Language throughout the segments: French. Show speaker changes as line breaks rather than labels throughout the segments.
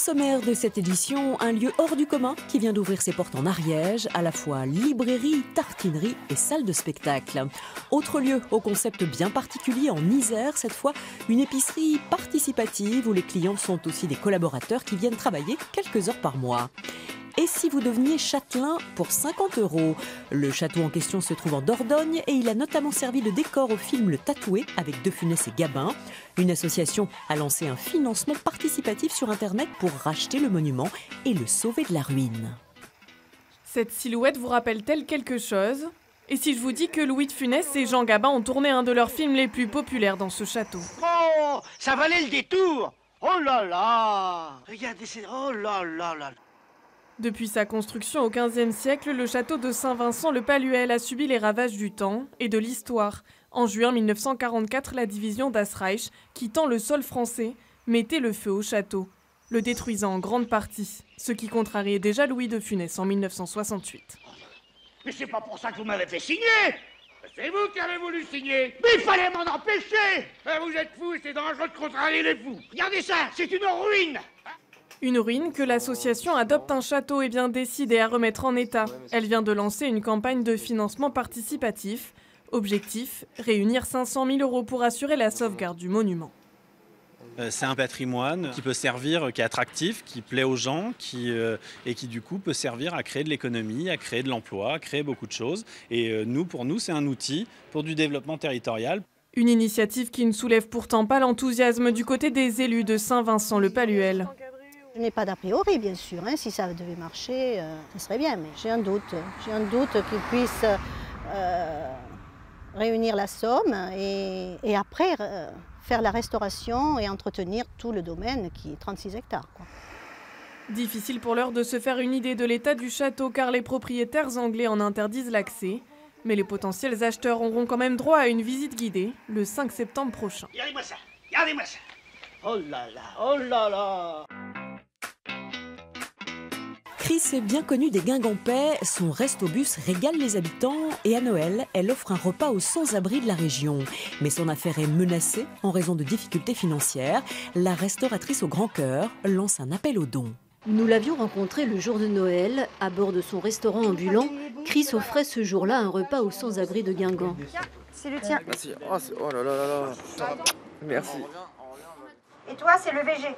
sommaire de cette édition, un lieu hors du commun qui vient d'ouvrir ses portes en Ariège, à la fois librairie, tartinerie et salle de spectacle. Autre lieu au concept bien particulier en Isère, cette fois une épicerie participative où les clients sont aussi des collaborateurs qui viennent travailler quelques heures par mois. Et si vous deveniez châtelain pour 50 €? Le château en question se trouve en Dordogne et il a notamment servi de décor au film Le Tatoué avec De Funès et Gabin. Une association a lancé un financement participatif sur Internet pour racheter le monument et le sauver de la ruine.
Cette silhouette vous rappelle-t-elle quelque chose? Et si je vous dis que Louis de Funès et Jean Gabin ont tourné un de leurs films les plus populaires dans ce château?
Oh, ça valait le détour! Oh là là! Regardez, oh là là là!
Depuis sa construction au XVe siècle, le château de Saint-Vincent-le-Palluel a subi les ravages du temps et de l'histoire. En juin 1944, la division d'Asreich, quittant le sol français, mettait le feu au château, le détruisant en grande partie, ce qui contrariait déjà Louis de Funès en 1968.
Mais c'est pas pour ça que vous m'avez fait signer! C'est vous qui avez voulu signer! Mais il fallait m'en empêcher! Vous êtes fous, c'est dangereux de contrarier les fous! Regardez ça, c'est une ruine!
Une ruine que l'association Adopte un château est bien décidée à remettre en état. Elle vient de lancer une campagne de financement participatif. Objectif, réunir 500 000 € pour assurer la sauvegarde du monument.
C'est un patrimoine qui peut servir, qui est attractif, qui plaît aux gens, et qui du coup peut servir à créer de l'économie, à créer de l'emploi, à créer beaucoup de choses. Et pour nous, c'est un outil pour du développement territorial.
Une initiative qui ne soulève pourtant pas l'enthousiasme du côté des élus de Saint-Vincent-le-Palluel.
Je n'ai pas d'a priori, bien sûr. Si ça devait marcher, ça serait bien. Mais j'ai un doute. J'ai un doute qu'ils puissent réunir la somme et après faire la restauration et entretenir tout le domaine qui est 36 hectares. Quoi.
Difficile pour l'heure de se faire une idée de l'état du château car les propriétaires anglais en interdisent l'accès. Mais les potentiels acheteurs auront quand même droit à une visite guidée le 5 septembre prochain.
Regardez-moi ça! Regardez-moi ça! Oh là là! Oh là là!
Chris est bien connu des Guingampais, son resto-bus régale les habitants et à Noël, elle offre un repas aux sans-abri de la région. Mais son affaire est menacée en raison de difficultés financières. La restauratrice au grand cœur lance un appel aux dons.
Nous l'avions rencontré le jour de Noël. À bord de son restaurant ambulant, Chris offrait ce jour-là un repas aux sans-abri de Guingamp.
C'est le tien.
Merci. Oh là là là là. Merci.
Et toi, c'est le VG.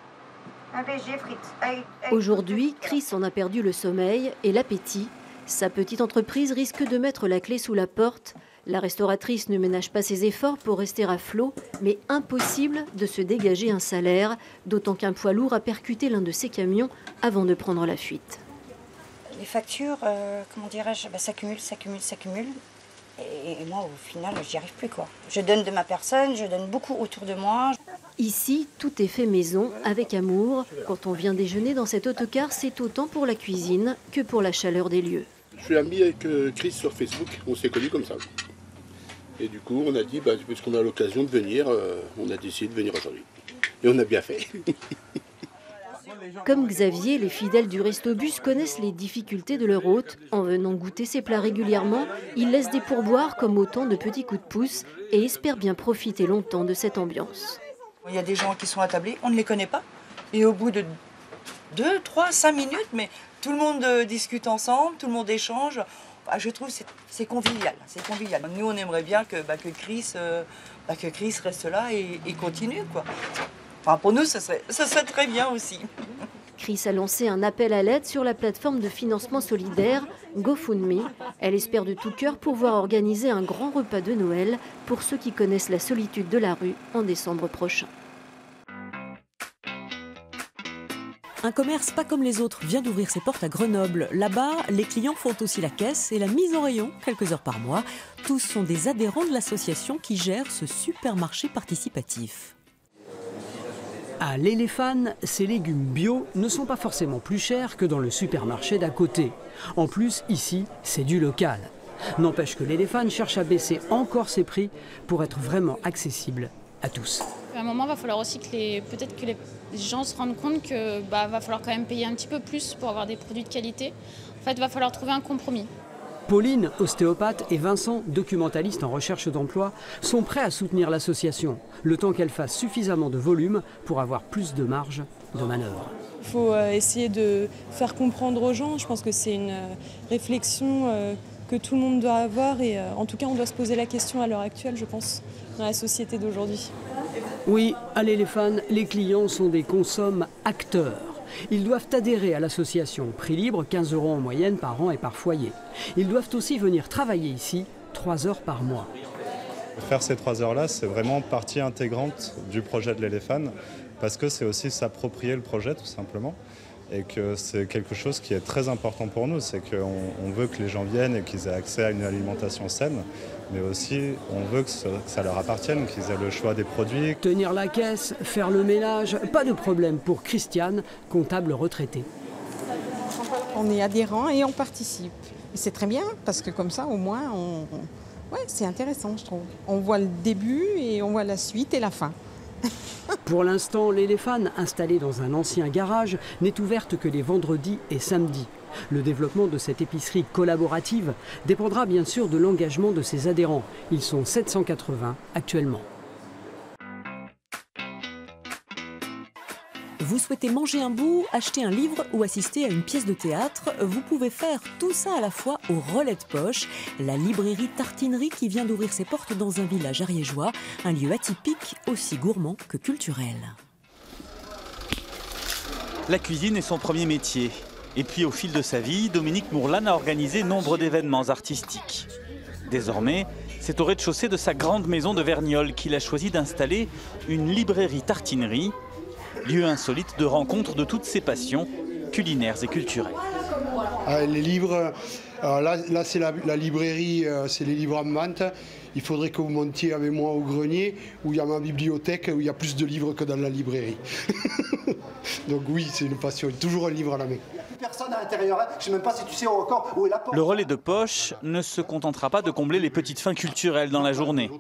Un VG frites.
Aujourd'hui, Chris en a perdu le sommeil et l'appétit. Sa petite entreprise risque de mettre la clé sous la porte. La restauratrice ne ménage pas ses efforts pour rester à flot, mais impossible de se dégager un salaire, d'autant qu'un poids lourd a percuté l'un de ses camions avant de prendre la fuite.
Les factures, comment dirais-je, s'accumulent. Et moi, au final, j'y arrive plus, quoi. Je donne de ma personne, je donne beaucoup autour de moi.
Ici, tout est fait maison, avec amour. Quand on vient déjeuner dans cet autocar, c'est autant pour la cuisine que pour la chaleur des lieux.
Je suis ami avec Chris sur Facebook, on s'est connus comme ça. Et du coup, on a dit, puisqu'on a l'occasion de venir, on a décidé de venir aujourd'hui. Et on a bien fait.
Comme Xavier, les fidèles du Restobus connaissent les difficultés de leur hôte. En venant goûter ses plats régulièrement, ils laissent des pourboires comme autant de petits coups de pouce et espèrent bien profiter longtemps de cette ambiance.
Il y a des gens qui sont attablés, on ne les connaît pas. Et au bout de 2, 3, 5 minutes, mais tout le monde discute ensemble, tout le monde échange. Je trouve que c'est convivial, c'est convivial. Nous, on aimerait bien que Chris reste là et continue, quoi. Enfin, pour nous, ça serait très bien aussi.
Chris a lancé un appel à l'aide sur la plateforme de financement solidaire GoFundMe. Elle espère de tout cœur pouvoir organiser un grand repas de Noël pour ceux qui connaissent la solitude de la rue en décembre prochain.
Un commerce pas comme les autres vient d'ouvrir ses portes à Grenoble. Là-bas, les clients font aussi la caisse et la mise en rayon quelques heures par mois. Tous sont des adhérents de l'association qui gère ce supermarché participatif.
À l'Éléphane, ces légumes bio ne sont pas forcément plus chers que dans le supermarché d'à côté. En plus, ici, c'est du local. N'empêche que l'Éléphane cherche à baisser encore ses prix pour être vraiment accessible à tous.
À un moment, il va falloir aussi peut-être que les gens se rendent compte que va falloir quand même payer un petit peu plus pour avoir des produits de qualité. En fait, il va falloir trouver un compromis.
Pauline, ostéopathe, et Vincent, documentaliste en recherche d'emploi, sont prêts à soutenir l'association, le temps qu'elle fasse suffisamment de volume pour avoir plus de marge de manœuvre.
Il faut essayer de faire comprendre aux gens. Je pense que c'est une réflexion que tout le monde doit avoir et en tout cas on doit se poser la question à l'heure actuelle, je pense, dans la société d'aujourd'hui.
Oui, à l'Éléphane, les clients sont des consommateurs. Ils doivent adhérer à l'association, prix libre, 15 € en moyenne par an et par foyer. Ils doivent aussi venir travailler ici 3 heures par mois.
Faire ces 3 heures-là, c'est vraiment partie intégrante du projet de l'Éléphane, parce que c'est aussi s'approprier le projet tout simplement, et que c'est quelque chose qui est très important pour nous, c'est qu'on veut que les gens viennent et qu'ils aient accès à une alimentation saine, mais aussi on veut que ça leur appartienne, qu'ils aient le choix des produits.
Tenir la caisse, faire le ménage, pas de problème pour Christiane, comptable retraitée.
On est adhérent et on participe. C'est très bien parce que comme ça au moins, ouais, c'est intéressant je trouve. On voit le début et on voit la suite et la fin.
Pour l'instant, l'Éléphane, installée dans un ancien garage, n'est ouverte que les vendredis et samedis. Le développement de cette épicerie collaborative dépendra bien sûr de l'engagement de ses adhérents. Ils sont 780 actuellement.
Vous souhaitez manger un bout, acheter un livre ou assister à une pièce de théâtre? Vous pouvez faire tout ça à la fois au Relais de Poche, la librairie Tartinerie qui vient d'ouvrir ses portes dans un village ariégeois, un lieu atypique, aussi gourmand que culturel.
La cuisine est son premier métier. Et puis au fil de sa vie, Dominique Mourlan a organisé nombre d'événements artistiques. Désormais, c'est au rez-de-chaussée de sa grande maison de Verniolle qu'il a choisi d'installer une librairie Tartinerie, lieu insolite de rencontre de toutes ses passions culinaires et culturelles.
Les livres, là c'est la librairie, c'est les livres en vente. Il faudrait que vous montiez avec moi au grenier où il y a ma bibliothèque, où il y a plus de livres que dans la librairie. Donc oui, c'est une passion, toujours un livre à la main.
Personne à l'intérieur, je ne sais même pas si tu sais encore où est la porte.
Le Relais de Poche ne se contentera pas de combler les petites faims culturelles dans la journée.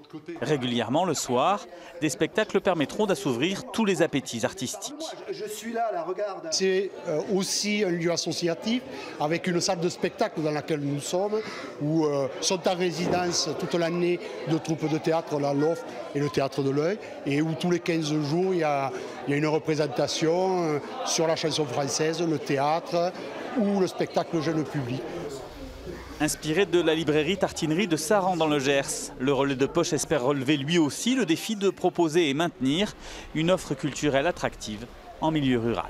Régulièrement, le soir, des spectacles permettront d'assouvir tous les appétits artistiques.
Je suis là, regarde.
C'est aussi un lieu associatif avec une salle de spectacle dans laquelle nous sommes, où sont en résidence toute l'année deux troupes de théâtre, la LOF et le Théâtre de l'Œil, et où tous les 15 jours, il y a une représentation sur la chanson française, le théâtre ou le spectacle jeune public.
Inspiré de la librairie Tartinerie de Saran dans le Gers, le Relais de Poche espère relever lui aussi le défi de proposer et maintenir une offre culturelle attractive en milieu rural.